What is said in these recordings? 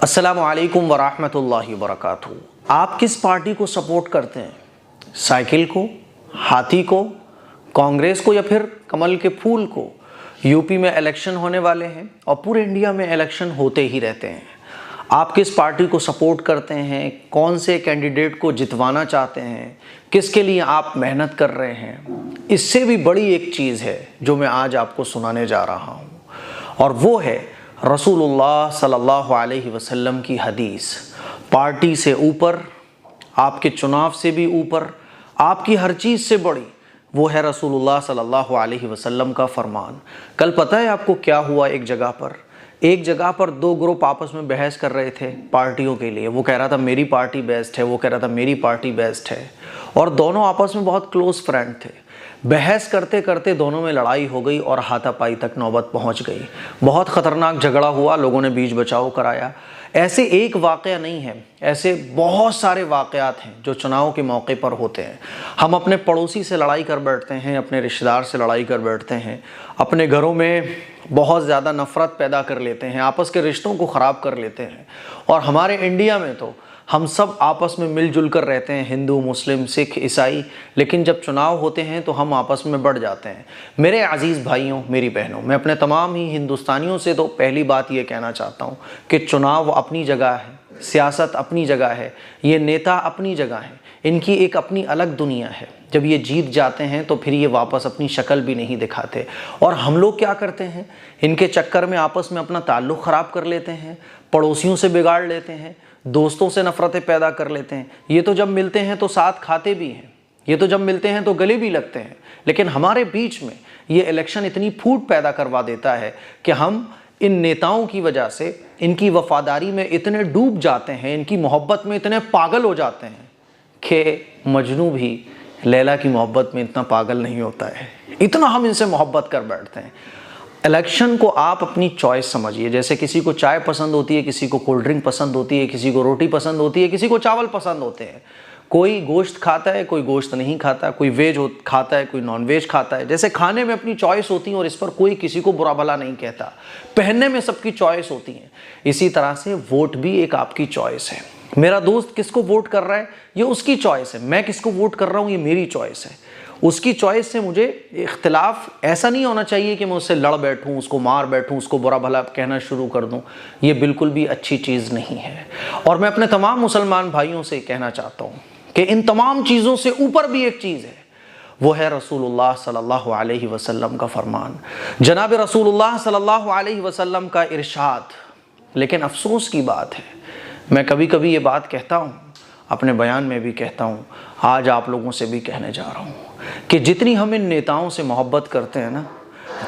अस्सलामु अलैकुम वरहमतुल्लाहि वबरकातुहू। आप किस पार्टी को सपोर्ट करते हैं? साइकिल को, हाथी को, कांग्रेस को या फिर कमल के फूल को? यूपी में इलेक्शन होने वाले हैं और पूरे इंडिया में इलेक्शन होते ही रहते हैं। आप किस पार्टी को सपोर्ट करते हैं? कौन से कैंडिडेट को जितवाना चाहते हैं? किसके लिए आप मेहनत कर रहे हैं? इससे भी बड़ी एक चीज़ है जो मैं आज आपको सुनाने जा रहा हूँ, और वो है रसूलुल्लाह सल्लल्लाहु अलैहि वसल्लम की हदीस। पार्टी से ऊपर, आपके चुनाव से भी ऊपर, आपकी हर चीज़ से बड़ी वो है रसूलुल्लाह सल्लल्लाहु अलैहि वसल्लम का फरमान। कल पता है आपको क्या हुआ? एक जगह पर दो ग्रुप आपस में बहस कर रहे थे पार्टियों के लिए। वो कह रहा था मेरी पार्टी बेस्ट है, वो कह रहा था मेरी पार्टी बेस्ट है, और दोनों आपस में बहुत क्लोज फ्रेंड थे। बहस करते करते दोनों में लड़ाई हो गई और हाथापाई तक नौबत पहुंच गई। बहुत ख़तरनाक झगड़ा हुआ, लोगों ने बीच बचाव कराया। ऐसे एक वाक़या नहीं है, ऐसे बहुत सारे वाक़यात हैं जो चुनाव के मौके पर होते हैं। हम अपने पड़ोसी से लड़ाई कर बैठते हैं, अपने रिश्तेदार से लड़ाई कर बैठते हैं, अपने घरों में बहुत ज़्यादा नफ़रत पैदा कर लेते हैं, आपस के रिश्तों को ख़राब कर लेते हैं। और हमारे इंडिया में तो हम सब आपस में मिलजुल कर रहते हैं, हिंदू, मुस्लिम, सिख, ईसाई, लेकिन जब चुनाव होते हैं तो हम आपस में बढ़ जाते हैं। मेरे अजीज़ भाइयों, मेरी बहनों, मैं अपने तमाम ही हिंदुस्तानियों से तो पहली बात ये कहना चाहता हूँ कि चुनाव अपनी जगह है, सियासत अपनी जगह है, ये नेता अपनी जगह है, इनकी एक अपनी अलग दुनिया है। जब ये जीत जाते हैं तो फिर ये वापस अपनी शक्ल भी नहीं दिखाते। और हम लोग क्या करते हैं? इनके चक्कर में आपस में अपना ताल्लुक़ ख़राब कर लेते हैं, पड़ोसियों से बिगाड़ लेते हैं, दोस्तों से नफ़रतें पैदा कर लेते हैं। ये तो जब मिलते हैं तो साथ खाते भी हैं, ये तो जब मिलते हैं तो गले भी लगते हैं, लेकिन हमारे बीच में ये इलेक्शन इतनी फूट पैदा करवा देता है कि हम इन नेताओं की वजह से इनकी वफादारी में इतने डूब जाते हैं, इनकी मोहब्बत में इतने पागल हो जाते हैं कि मजनू भी लैला की मोहब्बत में इतना पागल नहीं होता है। इतना हम इनसे मोहब्बत कर बैठते हैं। इलेक्शन को आप अपनी चॉइस समझिए। जैसे किसी को चाय पसंद होती है, किसी को कोल्ड ड्रिंक पसंद होती है, किसी को रोटी पसंद होती है, किसी को चावल पसंद होते हैं। कोई गोश्त खाता है, कोई गोश्त नहीं खाता, कोई वेज खाता है, कोई नॉन वेज खाता है। जैसे खाने में अपनी चॉइस होती है और इस पर कोई किसी को बुरा भला नहीं कहता। पहनने में सबकी चॉइस होती है। इसी तरह से वोट भी एक आपकी चॉइस है। मेरा दोस्त किसको वोट कर रहा है ये उसकी चॉइस है, मैं किसको वोट कर रहा हूँ ये मेरी चॉइस है। उसकी चॉइस से मुझे इख्तिलाफ ऐसा नहीं होना चाहिए कि मैं उससे लड़ बैठूं, उसको मार बैठूं, उसको बुरा भला कहना शुरू कर दूं। ये बिल्कुल भी अच्छी चीज़ नहीं है। और मैं अपने तमाम मुसलमान भाइयों से कहना चाहता हूं कि इन तमाम चीज़ों से ऊपर भी एक चीज़ है, वो है रसूलुल्लाह सल्लल्लाहु अलैहि वसल्लम का फरमान, जनाब रसूलुल्लाह सल्लल्लाहु अलैहि वसल्लम का इरशाद। लेकिन अफसोस की बात है, मैं कभी कभी ये बात कहता हूँ, अपने बयान में भी कहता हूँ, आज आप लोगों से भी कहने जा रहा हूँ कि जितनी हम इन नेताओं से मोहब्बत करते हैं ना,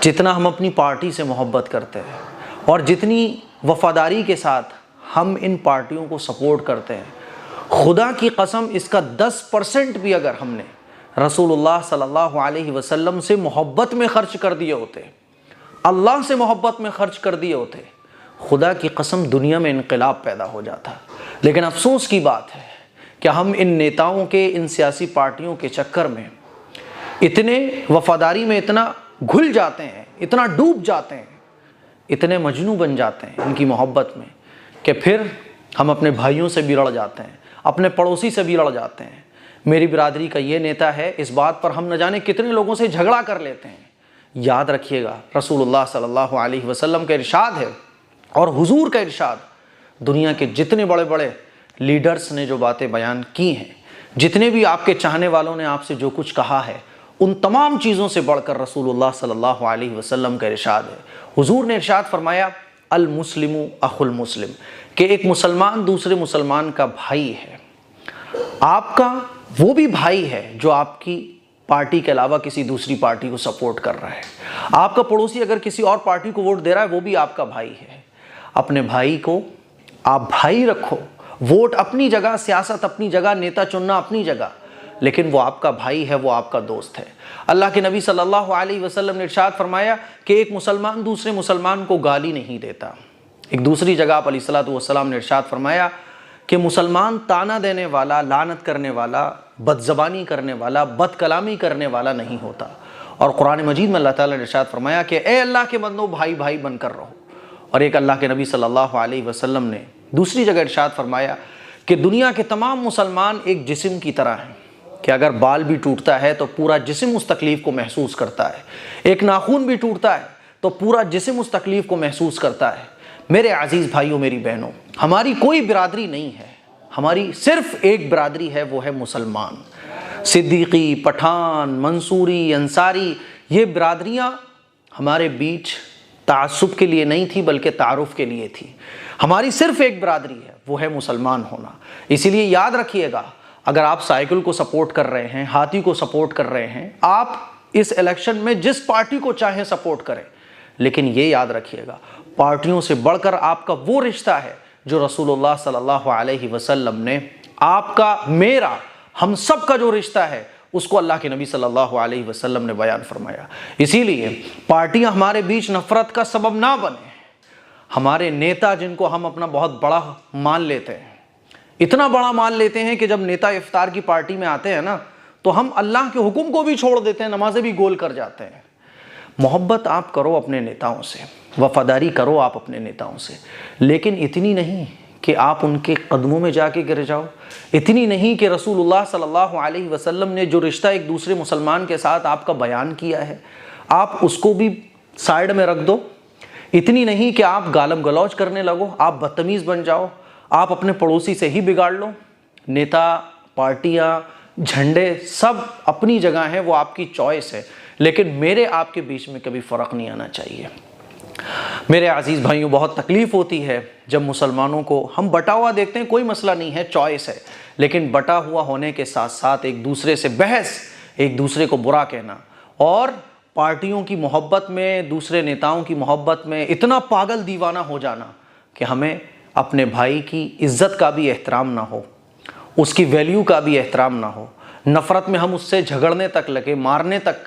जितना हम अपनी पार्टी से मोहब्बत करते हैं और जितनी वफादारी के साथ हम इन पार्टियों को सपोर्ट करते हैं, खुदा की कसम इसका 10% भी अगर हमने रसूलुल्लाह सल्लल्लाहु अलैहि वसल्लम से मोहब्बत में खर्च कर दिए होते, अल्लाह से मोहब्बत में खर्च कर दिए होते, खुदा की कसम दुनिया में इनकलाब पैदा हो जाता। लेकिन अफसोस की बात है कि हम इन नेताओं के, इन सियासी पार्टियों के चक्कर में इतने वफादारी में इतना घुल जाते हैं, इतना डूब जाते हैं, इतने मजनू बन जाते हैं इनकी मोहब्बत में कि फिर हम अपने भाइयों से भी लड़ जाते हैं, अपने पड़ोसी से भी लड़ जाते हैं। मेरी बिरादरी का ये नेता है, इस बात पर हम न जाने कितने लोगों से झगड़ा कर लेते हैं। याद रखिएगा, रसूलुल्लाह सल्लल्लाहु अलैहि वसल्लम का इरशाद है और हुजूर का इरशाद, दुनिया के जितने बड़े बड़े लीडर्स ने जो बातें बयान की हैं, जितने भी आपके चाहने वालों ने आपसे जो कुछ कहा है, उन तमाम चीज़ों से बढ़कर रसूलुल्लाह सल्लल्लाहु अलैहि वसल्लम का इरशाद है। हुजूर ने इरशाद फरमाया, अल मुस्लिमु अखुल मुस्लिम, कि एक मुसलमान दूसरे मुसलमान का भाई है। आपका वो भी भाई है जो आपकी पार्टी के अलावा किसी दूसरी पार्टी को सपोर्ट कर रहा है। आपका पड़ोसी अगर किसी और पार्टी को वोट दे रहा है, वो भी आपका भाई है। अपने भाई को आप भाई रखो। वोट अपनी जगह, सियासत अपनी जगह, नेता चुनना अपनी जगह, लेकिन वो आपका भाई है, वो आपका दोस्त है। अल्लाह के नबी सल्लल्लाहु अलैहि वसल्लम ने इरशाद फरमाया कि एक मुसलमान दूसरे मुसलमान को गाली नहीं देता। एक दूसरी जगह आप अलैहिस्सलातु वस्सलाम ने इरशाद फरमाया कि मुसलमान ताना देने वाला, लानत करने वाला, बदज़बानी करने वाला, बदकलामी करने वाला नहीं होता। और कुरान मजीद में अल्लाह ताला ने इरशाद फरमाया कि ए अल्लाह के बंदो, भाई भाई बनकर रहो। और एक अल्लाह के नबी सल्लल्लाहु अलैहि वसल्लम ने दूसरी जगह इरशाद फरमाया कि दुनिया के तमाम मुसलमान एक जिस्म की तरह हैं कि अगर बाल भी टूटता है तो पूरा जिस्म उस तकलीफ़ को महसूस करता है, एक नाखून भी टूटता है तो पूरा जिस्म उस तकलीफ़ को महसूस करता है। मेरे अजीज़ भाइयों, मेरी बहनों, हमारी कोई बिरादरी नहीं है, हमारी सिर्फ एक बिरादरी है, वो है मुसलमान। सिद्दीकी, पठान, मंसूरी, अंसारी, ये बिरादरियाँ हमारे बीच तासुब के लिए नहीं थी बल्कि तारुफ के लिए थी। हमारी सिर्फ एक बिरादरी है, वो है मुसलमान होना। इसीलिए याद रखिएगा, अगर आप साइकिल को सपोर्ट कर रहे हैं, हाथी को सपोर्ट कर रहे हैं, आप इस इलेक्शन में जिस पार्टी को चाहें सपोर्ट करें, लेकिन ये याद रखिएगा, पार्टियों से बढ़कर आपका वो रिश्ता है जो रसूलुल्लाह सल्लल्लाहु अलैहि वसल्लम ने आपका, मेरा, हम सब का जो रिश्ता है उसको अल्लाह के नबी सल्लल्लाहु अलैहि वसल्लम ने बयान फरमाया। इसीलिए पार्टियां हमारे बीच नफरत का सबब ना बने। हमारे नेता जिनको हम अपना बहुत बड़ा मान लेते हैं, इतना बड़ा मान लेते हैं कि जब नेता इफ्तार की पार्टी में आते हैं ना, तो हम अल्लाह के हुक्म को भी छोड़ देते हैं, नमाजें भी गोल कर जाते हैं। मोहब्बत आप करो अपने नेताओं से, वफादारी करो आप अपने नेताओं से, लेकिन इतनी नहीं कि आप उनके कदमों में जाके गिर जाओ, इतनी नहीं कि रसूलुल्लाह सल्लल्लाहु अलैहि वसल्लम ने जो रिश्ता एक दूसरे मुसलमान के साथ आपका बयान किया है, आप उसको भी साइड में रख दो। इतनी नहीं कि आप गालम गलौज करने लगो, आप बदतमीज़ बन जाओ, आप अपने पड़ोसी से ही बिगाड़ लो। नेता, पार्टियाँ, झंडे सब अपनी जगह हैं, वो आपकी चॉइस है, लेकिन मेरे आपके बीच में कभी फ़र्क नहीं आना चाहिए। मेरे अजीज़ भाइयों, बहुत तकलीफ़ होती है जब मुसलमानों को हम बटा हुआ देखते हैं। कोई मसला नहीं है, चॉइस है, लेकिन बटा हुआ होने के साथ साथ एक दूसरे से बहस, एक दूसरे को बुरा कहना और पार्टियों की मोहब्बत में, दूसरे नेताओं की मोहब्बत में इतना पागल दीवाना हो जाना कि हमें अपने भाई की इज़्ज़त का भी एहतराम ना हो, उसकी वैल्यू का भी एहतराम ना हो, नफ़रत में हम उससे झगड़ने तक लगे, मारने तक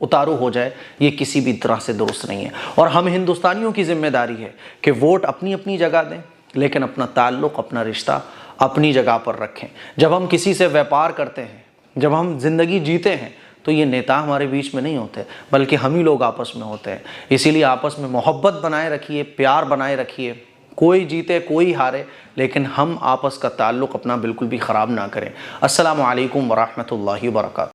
उतारू हो जाए, ये किसी भी तरह से दुरुस्त नहीं है। और हम हिंदुस्तानियों की जिम्मेदारी है कि वोट अपनी अपनी जगह दें, लेकिन अपना ताल्लुक़, अपना रिश्ता अपनी जगह पर रखें। जब हम किसी से व्यापार करते हैं, जब हम ज़िंदगी जीते हैं, तो ये नेता हमारे बीच में नहीं होते, बल्कि हम ही लोग आपस में होते हैं। इसीलिए आपस में मोहब्बत बनाए रखिए, प्यार बनाए रखिए, कोई जीते कोई हारे, लेकिन हम आपस का ताल्लुक़ अपना बिल्कुल भी ख़राब ना करें। अस्सलामु अलैकुम वरहमतुल्लाहि वबरकातुहू।